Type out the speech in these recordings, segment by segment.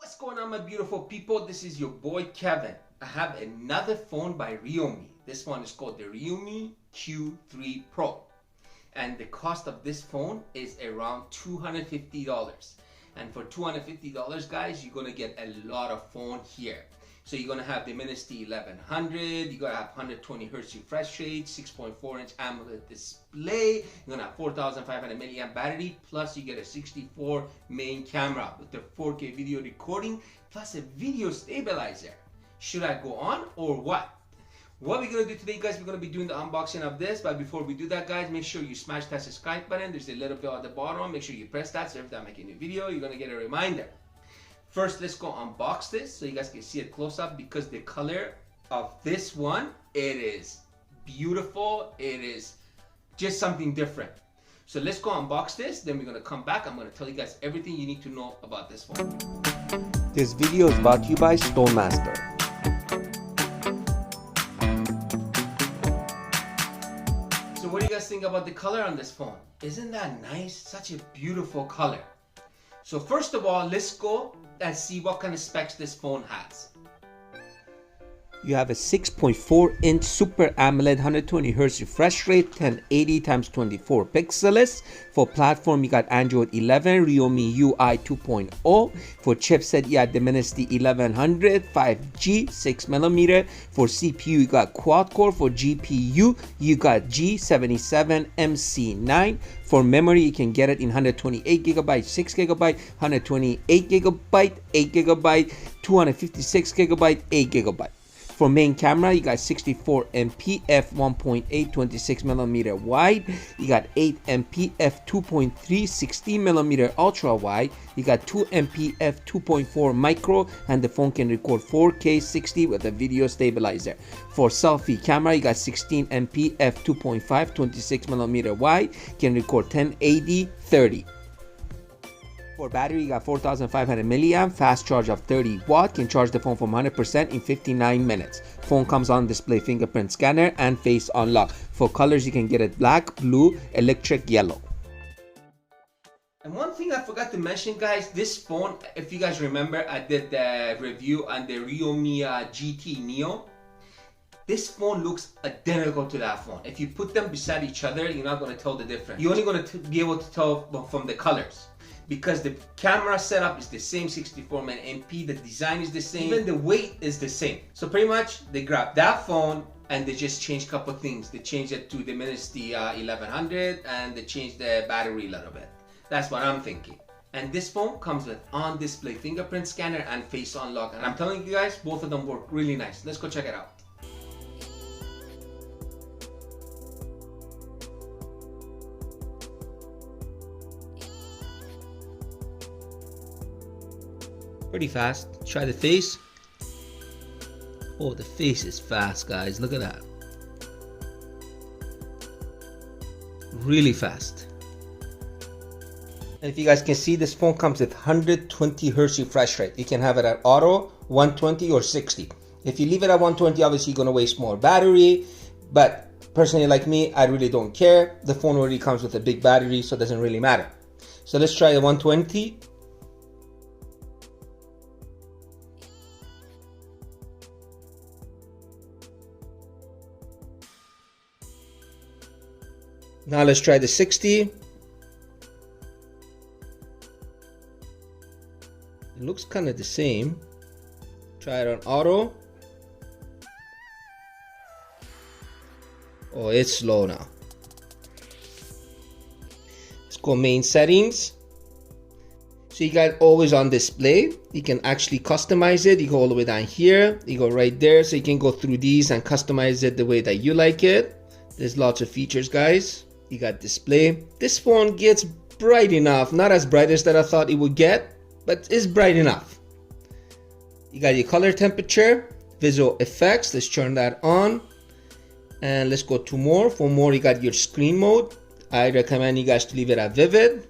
What's going on, my beautiful people? This is your boy Kevin. I have another phone by REALME. This one is called the REALME Q3 PRO. And the cost of this phone is around $250. And for $250, guys, you're gonna get a lot of phone here. So you're gonna have the Dimensity 1100, you're gonna have 120 Hz refresh rate, 6.4-inch AMOLED display, you're gonna have 4,500 milliamp battery, plus you get a 64 main camera with the 4K video recording, plus a video stabilizer. Should I go on or what? What we're gonna do today, guys, we're gonna be doing the unboxing of this, but before we do that, guys, make sure you smash that subscribe button. There's a little bell at the bottom. Make sure you press that, so every time I make a new video, you're gonna get a reminder. First, let's go unbox this so you guys can see it close up, because the color of this one, it is beautiful. It is just something different. So let's go unbox this, then we're gonna come back. I'm gonna tell you guys everything you need to know about this phone. This video is brought to you by Stonemaster. So what do you guys think about the color on this phone? Isn't that nice? Such a beautiful color. So first of all, let's go and see what kind of specs this phone has. You have a 6.4-inch Super AMOLED 120 Hz refresh rate, 1080x24 pixels. For platform, you got Android 11, REALME UI 2.0. For chipset, you got the Dimensity 1100, 5G, 6mm. For CPU, you got quad-core. For GPU, you got G77MC9. For memory, you can get it in 128GB, 6GB, 128GB, 8GB, 256GB, 8GB. For main camera, you got 64MP f1.8 26mm wide. You got 8MP f2.3 16mm ultra wide. You got 2MP f2.4 micro, and the phone can record 4K 60 with a video stabilizer. For selfie camera, you got 16MP f2.5 26mm wide. Can record 1080 30. For battery, you got 4,500 milliamp, fast charge of 30 watt, can charge the phone from 100% in 59 minutes. Phone comes on display fingerprint scanner and face unlock. For colors, you can get it black, blue, electric yellow. And one thing I forgot to mention, guys, this phone, if you guys remember, I did the review on the REALME GT Neo. This phone looks identical to that phone. If you put them beside each other, you're not going to tell the difference. You're only going to be able to tell from the colors, because the camera setup is the same, 64mm MP, the design is the same, even the weight is the same. So pretty much they grabbed that phone and they just changed a couple things. They changed it to the Dimensity 1100 and they changed the battery a little bit. That's what I'm thinking. And this phone comes with on-display fingerprint scanner and face unlock. And I'm telling you guys, both of them work really nice. Let's go check it out. Pretty fast. Try the face. Oh, the face is fast, guys. Look at that. Really fast. And if you guys can see, this phone comes with 120 Hz refresh rate. You can have it at auto, 120 or 60. If you leave it at 120, obviously you're gonna waste more battery. But personally, like me, I really don't care. The phone already comes with a big battery, so it doesn't really matter. So let's try the 120. Now let's try the 60. It looks kind of the same. Try it on auto. Oh, it's slow now. Let's go main settings. So you got always on display. You can actually customize it. You go all the way down here. You go right there. So you can go through these and customize it the way that you like it. There's lots of features, guys. You got display. This phone gets bright enough. Not as bright as that I thought it would get, but it's bright enough. You got your color temperature, visual effects. Let's turn that on. And let's go to more. For more, you got your screen mode. I recommend you guys to leave it at vivid.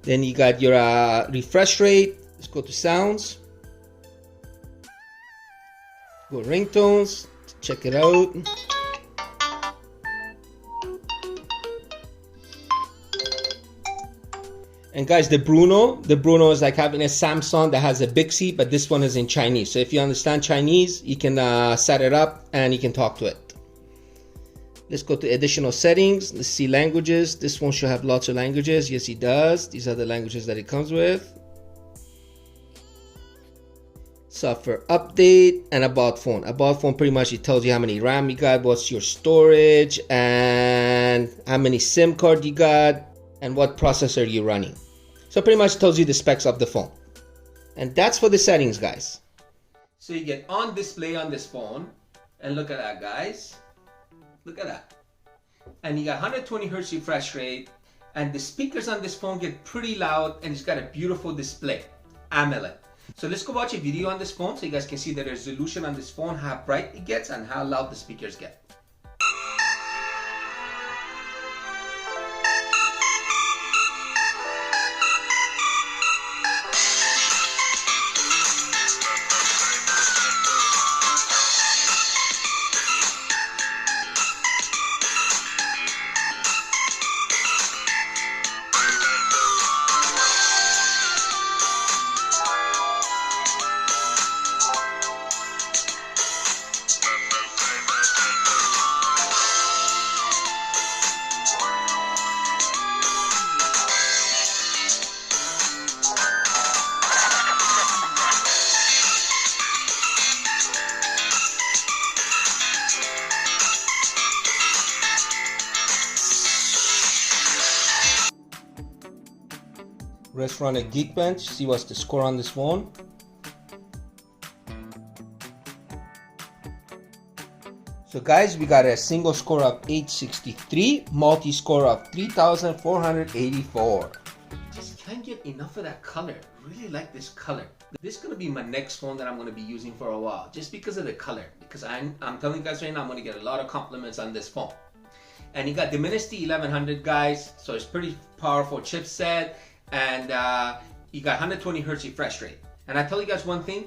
Then you got your refresh rate. Let's go to sounds. Go ringtones. Check it out. And guys, the Bruno is like having a Samsung that has a Bixby, but this one is in Chinese. So if you understand Chinese, you can set it up and you can talk to it. Let's go to additional settings. Let's see languages. This one should have lots of languages. Yes, it does. These are the languages that it comes with. Software update and about phone. About phone, pretty much it tells you how many RAM you got, what's your storage, and how many SIM card you got, and what processor you're running. So pretty much tells you the specs of the phone. And that's for the settings, guys. So you get on display on this phone, and look at that, guys. Look at that. And you got 120 Hz refresh rate, and the speakers on this phone get pretty loud, and it's got a beautiful display, AMOLED. So let's go watch a video on this phone so you guys can see the resolution on this phone, how bright it gets and how loud the speakers get. Let's run a Geekbench, see what's the score on this phone. So guys, we got a single score of 863, multi-score of 3,484. Just can't get enough of that color. Really like this color. This is going to be my next phone that I'm going to be using for a while, just because of the color. Because I'm telling you guys right now, I'm going to get a lot of compliments on this phone. And you got Dimensity 1100, guys, so it's pretty powerful chipset. And you got 120 Hz refresh rate. And I tell you guys one thing,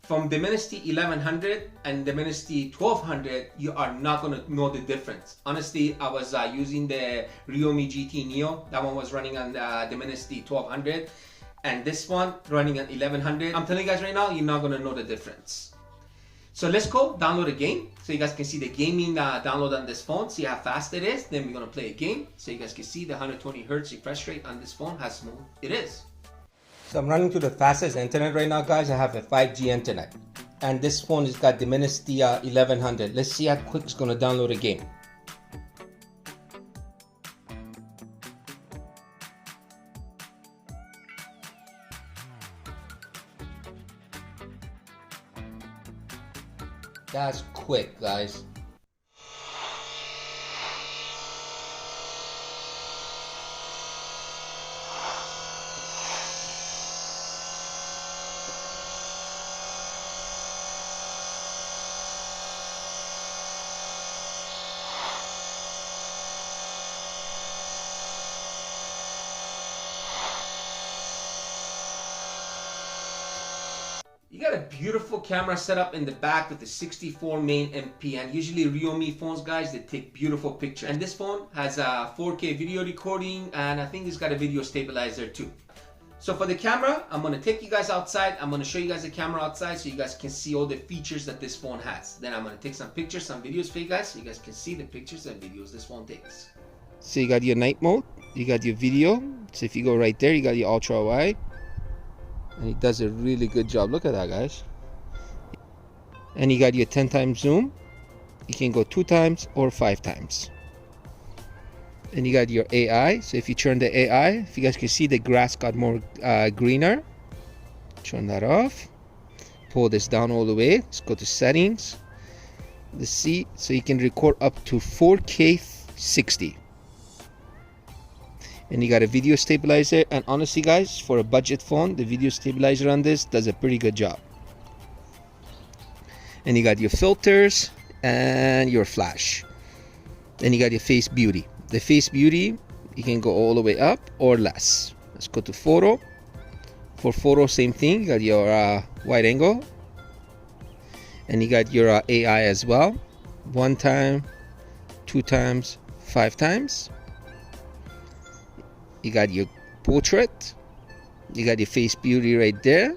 from Dimensity 1100 and Dimensity 1200, you are not going to know the difference. Honestly, I was using the REALME GT Neo. That one was running on Dimensity 1200. And this one running on 1100. I'm telling you guys right now, you're not going to know the difference. So let's go download a game so you guys can see the gaming download on this phone, see how fast it is. Then we're going to play a game so you guys can see the 120 Hz refresh rate on this phone, how smooth it is. So I'm running to the fastest internet right now, guys. I have a 5G internet. And this phone has got Dimensity 1100. Let's see how quick it's going to download a game. That's quick, guys. You got a beautiful camera set up in the back with the 64 main MP, and usually REALME phones, guys, they take beautiful pictures. And this phone has a 4K video recording, and I think it's got a video stabilizer too. So for the camera, I'm going to take you guys outside. I'm going to show you guys the camera outside so you guys can see all the features that this phone has. Then I'm going to take some pictures, some videos for you guys so you guys can see the pictures and videos this phone takes. So you got your night mode, you got your video. So if you go right there, you got your ultra wide. And it does a really good job. Look at that, guys. And you got your 10 times zoom. You can go 2 times or 5 times. And you got your AI. So if you turn the AI, if you guys can see, the grass got more greener. Turn that off. Pull this down all the way. Let's go to settings. Let's see. So you can record up to 4K 60. And you got a video stabilizer, and honestly guys, for a budget phone, the video stabilizer on this does a pretty good job. And you got your filters and your flash. Then you got your face beauty. The face beauty, you can go all the way up or less. Let's go to photo. For photo, same thing. You got your wide angle, and you got your AI as well. 1 time, 2 times, 5 times. You got your portrait. You got your face beauty right there.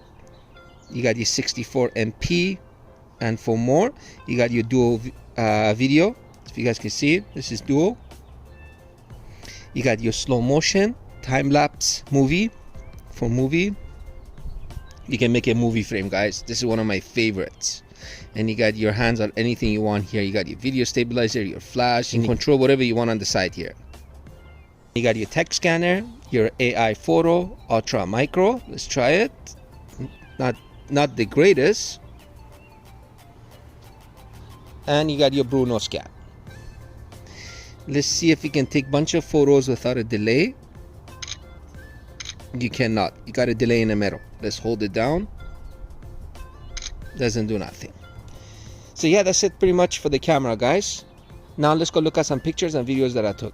You got your 64 MP, and for more, you got your dual video. If you guys can see it, this is dual. You got your slow motion, time-lapse movie. For movie, you can make a movie frame, guys. This is one of my favorites. And you got your hands on anything you want here. You got your video stabilizer, your flash, you can control whatever you want on the side here. You got your text scanner, your AI photo, ultra micro. Let's try it. Not the greatest. And you got your Bruno scan. Let's see if you can take a bunch of photos without a delay. You cannot. You got a delay in the middle. Let's hold it down. Doesn't do nothing. So yeah, that's it pretty much for the camera, guys. Now let's go look at some pictures and videos that I took.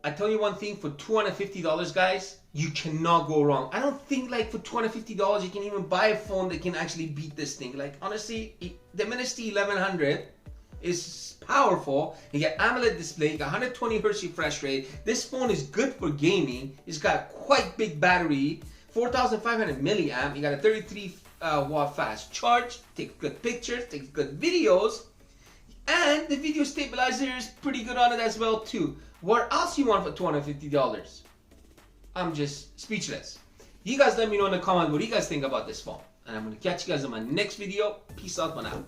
I tell you one thing, for $250, guys, you cannot go wrong. I don't think like for $250 you can even buy a phone that can actually beat this thing. Like honestly, the Dimensity 1100 is powerful. You get AMOLED display, you got 120 Hz refresh rate. This phone is good for gaming. It's got quite big battery, 4,500 milliamp. You got a 33 watt fast charge. Takes good pictures, takes good videos, and the video stabilizer is pretty good on it as well too. What else you want for $250? I'm just speechless. You guys let me know in the comments what you guys think about this phone. And I'm going to catch you guys in my next video. Peace out for now.